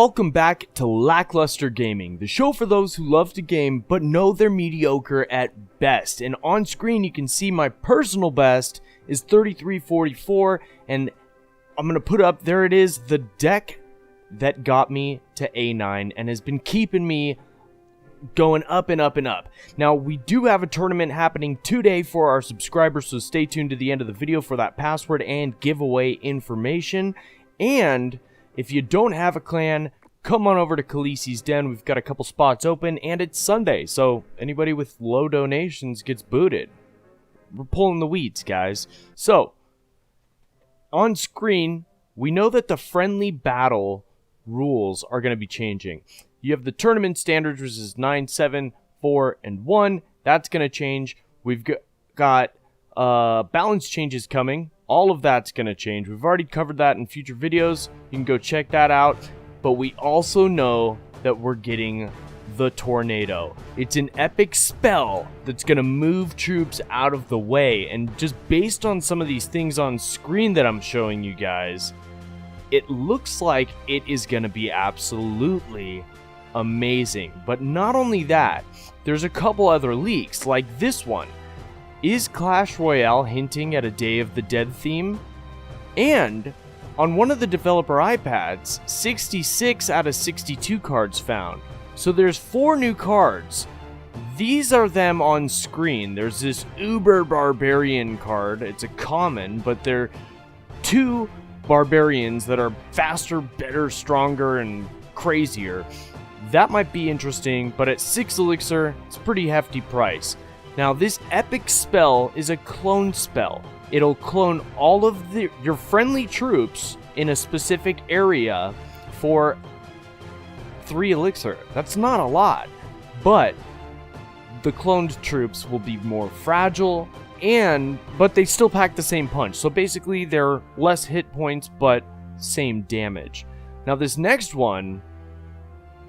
Welcome back to LackLuster Gaming, the show for those who love to game but know they're mediocre at best. And on screen you can see my personal best is 3344, and I'm going to put up, there it is, the deck that got me to A9 and has been keeping me going up and up and up. Now, we do have a tournament happening today for our subscribers, so stay tuned to the end of the video for that password and giveaway information. And if you don't have a clan, come on over to Khaleesi's Den. We've got a couple spots open, and it's Sunday, so anybody with low donations gets booted. We're pulling the weeds, guys. So, on screen, we know that the friendly battle rules are going to be changing. You have the tournament standards, which is 9, 7, 4, and 1. That's going to change. We've got balance changes coming. All of that's going to change. We've already covered that in future videos. You can go check that out. But we also know that we're getting the tornado. It's an epic spell that's going to move troops out of the way. And just based on some of these things on screen that I'm showing you guys, it looks like it is going to be absolutely amazing. But not only that, there's a couple other leaks, like this one. Is Clash Royale hinting at a Day of the Dead theme? And on one of the developer iPads, 66 out of 62 cards found. So there's 4 new cards. These are them on screen. There's this Uber Barbarian card. It's a common, but they're 2 barbarians that are faster, better, stronger, and crazier. That might be interesting, but at 6 elixir, it's a pretty hefty price. Now, this epic spell is a clone spell. It'll clone all of your friendly troops in a specific area for 3 elixir. That's not a lot, but the cloned troops will be more fragile, but they still pack the same punch. So basically, they're less hit points, but same damage. Now, this next one,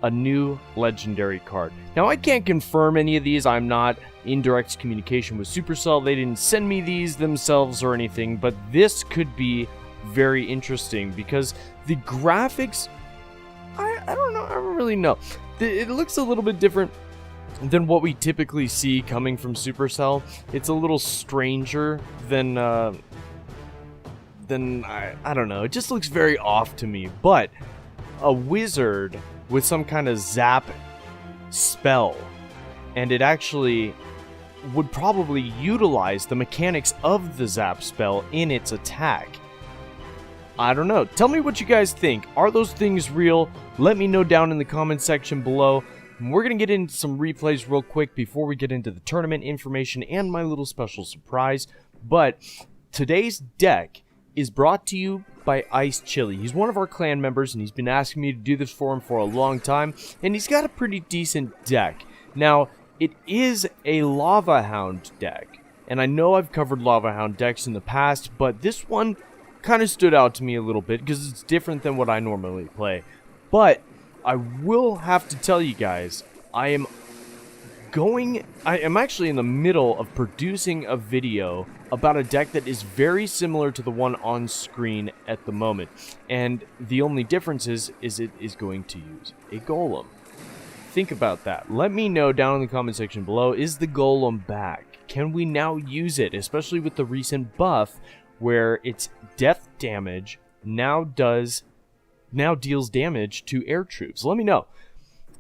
a new legendary card. Now, I can't confirm any of these. I'm not in direct communication with Supercell. They didn't send me these themselves or anything, but this could be very interesting because the graphics, I don't know, I don't really know. It looks a little bit different than what we typically see coming from Supercell. It's a little stranger than I don't know. It just looks very off to me, but a wizard with some kind of zap spell, and it actually would probably utilize the mechanics of the zap spell in its attack. I don't know. Tell me what you guys think. Are those things real? Let me know down in the comment section below. We're going to get into some replays real quick before we get into the tournament information and my little special surprise. But today's deck is brought to you by Ice Chili. He's one of our clan members, and he's been asking me to do this for him for a long time, and he's got a pretty decent deck. Now, it is a Lava Hound deck, and I know I've covered Lava Hound decks in the past, but this one kind of stood out to me a little bit because it's different than what I normally play. But I will have to tell you guys, I am actually in the middle of producing a video about a deck that is very similar to the one on screen at the moment. And the only difference is it is going to use a golem. Think about that. Let me know down in the comment section below, is the golem back? Can we now use it, especially with the recent buff where its death damage now deals damage to air troops? Let me know.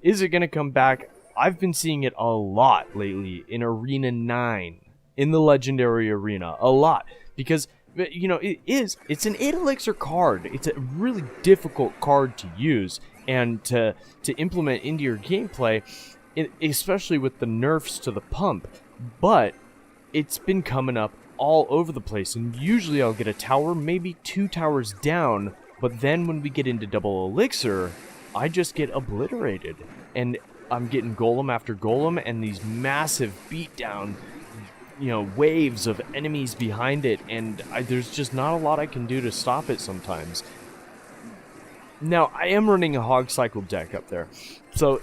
Is it going to come back? I've been seeing it a lot lately in Arena 9, in the Legendary Arena, a lot. Because, you know, it's an 8 elixir card. It's a really difficult card to use and to implement into your gameplay, especially with the nerfs to the pump. But it's been coming up all over the place, and usually I'll get a tower, maybe 2 towers down, but then when we get into double elixir, I just get obliterated. And I'm getting golem after golem and these massive beatdown, you know, waves of enemies behind it, and there's just not a lot I can do to stop it sometimes. Now, I am running a hog cycle deck up there, so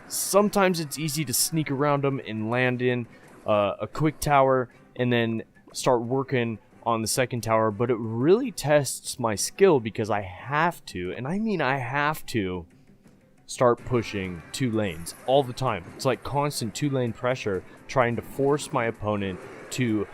sometimes it's easy to sneak around them and land in a quick tower and then start working on the second tower, but it really tests my skill because I have to, and I mean I have to, start pushing 2 lanes all the time. It's like constant 2-lane pressure, trying to force my opponent to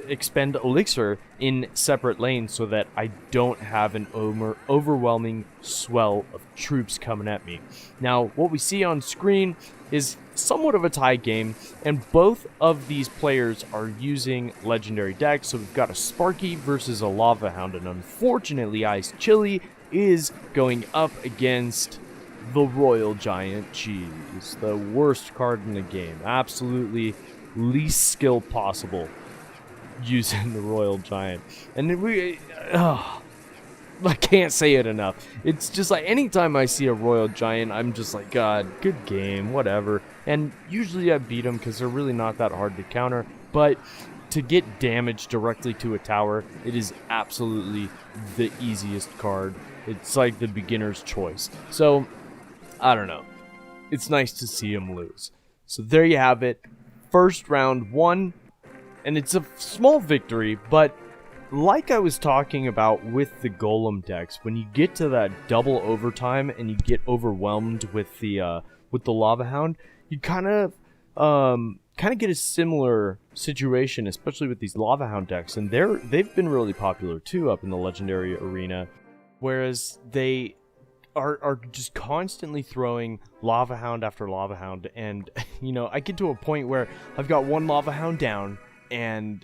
expend elixir in separate lanes so that I don't have an overwhelming swell of troops coming at me. Now, what we see on screen is somewhat of a tie game, and both of these players are using legendary decks. So we've got a Sparky versus a Lava Hound, and unfortunately Ice Chili is going up against the Royal Giant Cheese, the worst card in the game. Absolutely least skill possible using the Royal Giant. And I can't say it enough. It's just like anytime I see a Royal Giant, I'm just like, God, good game, whatever. And usually I beat them because they're really not that hard to counter. But to get damage directly to a tower, it is absolutely the easiest card. It's like the beginner's choice. So, I don't know. It's nice to see him lose. So there you have it. First round won. And it's a small victory, but like I was talking about with the Golem decks, when you get to that double overtime and you get overwhelmed with the Lava Hound, you kind of get a similar situation, especially with these Lava Hound decks, and they've been really popular too up in the Legendary arena, whereas they are just constantly throwing Lava Hound after Lava Hound, and I get to a point where I've got one Lava Hound down, and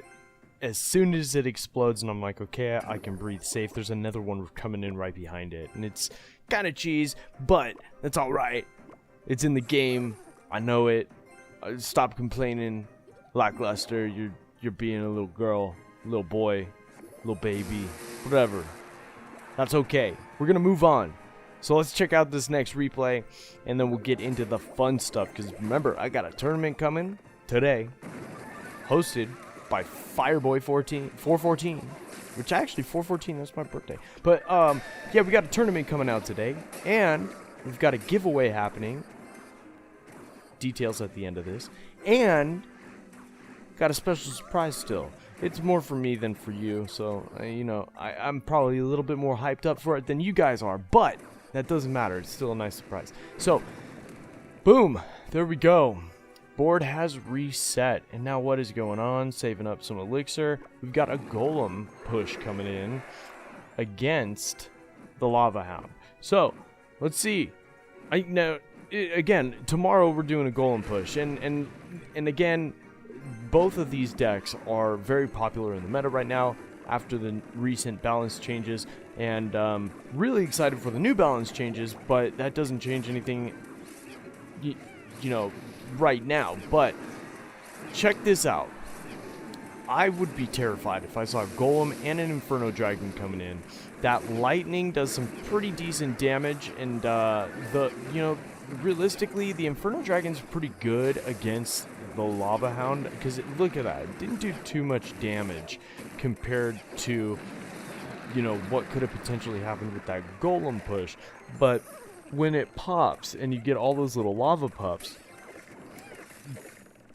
as soon as it explodes and I'm like, okay, I can breathe safe, there's another one coming in right behind it. And it's kind of cheese, but that's alright. It's in the game. I know it. Stop complaining, LackLuster. You're being a little girl, little boy, little baby, whatever. That's okay. We're going to move on. So let's check out this next replay, and then we'll get into the fun stuff. Because remember, I got a tournament coming today, hosted by Fireboy414, which actually 414, that's my birthday. But yeah, we got a tournament coming out today, and we've got a giveaway happening. Details at the end of this, and got a special surprise still. It's more for me than for you, so I'm probably a little bit more hyped up for it than you guys are, but that doesn't matter. It's still a nice surprise. So, boom, there we go. Board has reset, and now what is going on? Saving up some elixir. We've got a Golem push coming in against the Lava Hound. So let's see. Again, tomorrow we're doing a Golem push, and again, both of these decks are very popular in the meta right now after the recent balance changes, and really excited for the new balance changes, but that doesn't change anything, right now. But check this out. I would be terrified if I saw a Golem and an Inferno Dragon coming in. That lightning does some pretty decent damage, and realistically, the Inferno Dragon's pretty good against the Lava Hound, because look at that, it didn't do too much damage compared to what could have potentially happened with that Golem push. But when it pops and you get all those little lava pups,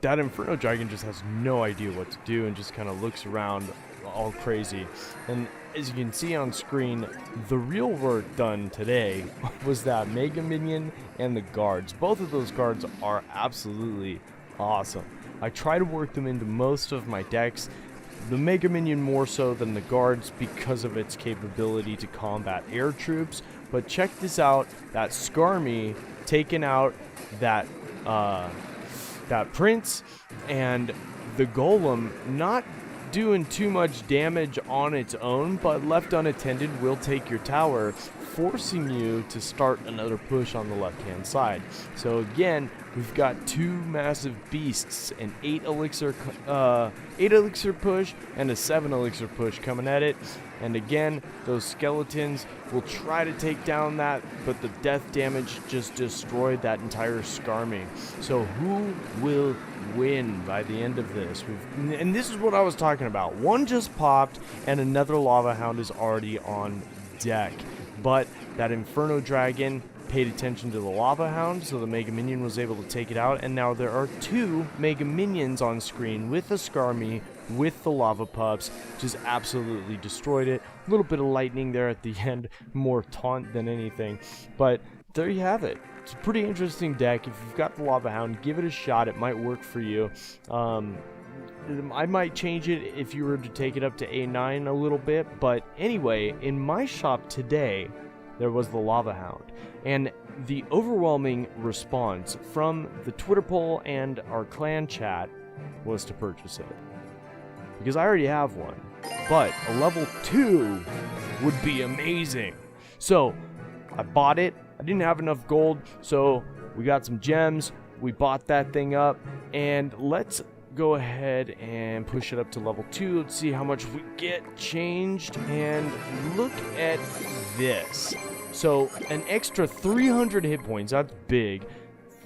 that Inferno Dragon just has no idea what to do and just kind of looks around all crazy. And as you can see on screen, the real work done today was that Mega Minion and the guards. Both of those guards are absolutely awesome. I try to work them into most of my decks. The Mega Minion more so than the guards because of its capability to combat air troops. But check this out, that Skarmy taking out that prince, and the Golem not doing too much damage on its own, but left unattended will take your tower, forcing you to start another push on the left hand side. So again, we've got two massive beasts, an 8 elixir push and a 7 elixir push coming at it. And again, those skeletons will try to take down that, but the death damage just destroyed that entire Skarmy. So who will win by the end of this? And this is what I was talking about. One just popped, and another Lava Hound is already on deck. But that Inferno Dragon paid attention to the Lava Hound, so the Mega Minion was able to take it out, and now there are two Mega Minions on screen with the Skarmy, with the Lava Pups, just absolutely destroyed it. A little bit of lightning there at the end, more taunt than anything, but there you have it. It's a pretty interesting deck. If you've got the Lava Hound, give it a shot. It might work for you. I might change it if you were to take it up to A9 a little bit, but anyway, in my shop today, there was the Lava Hound, and the overwhelming response from the Twitter poll and our clan chat was to purchase it, because I already have one, but a level 2 would be amazing. So I bought it. I didn't have enough gold, so we got some gems, we bought that thing up, and let's go ahead and push it up to level 2. Let's see how much we get changed, and look at this. So an extra 300 hit points, that's big.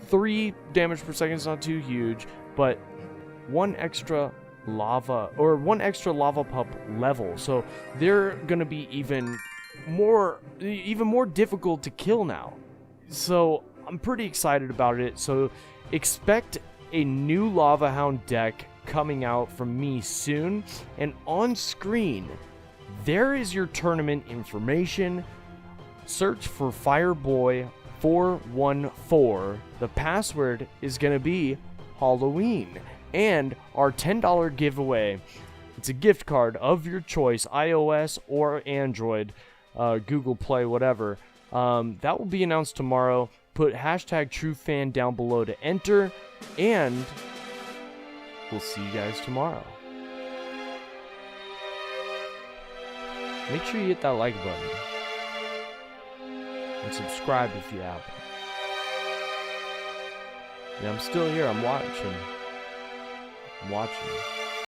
3 damage per second is not too huge, but one extra lava pup level, so they're gonna be even more difficult to kill now. So I'm pretty excited about it. So expect a new Lava Hound deck coming out from me soon, and on screen there is your tournament information. Search for Fireboy414. The password is going to be Halloween, and our $10 giveaway, it's a gift card of your choice, iOS or Android, Google Play, whatever. That will be announced tomorrow. Put hashtag TrueFan down below to enter, and we'll see you guys tomorrow. Make sure you hit that like button and subscribe if you haven't. Yeah, I'm still here. I'm watching.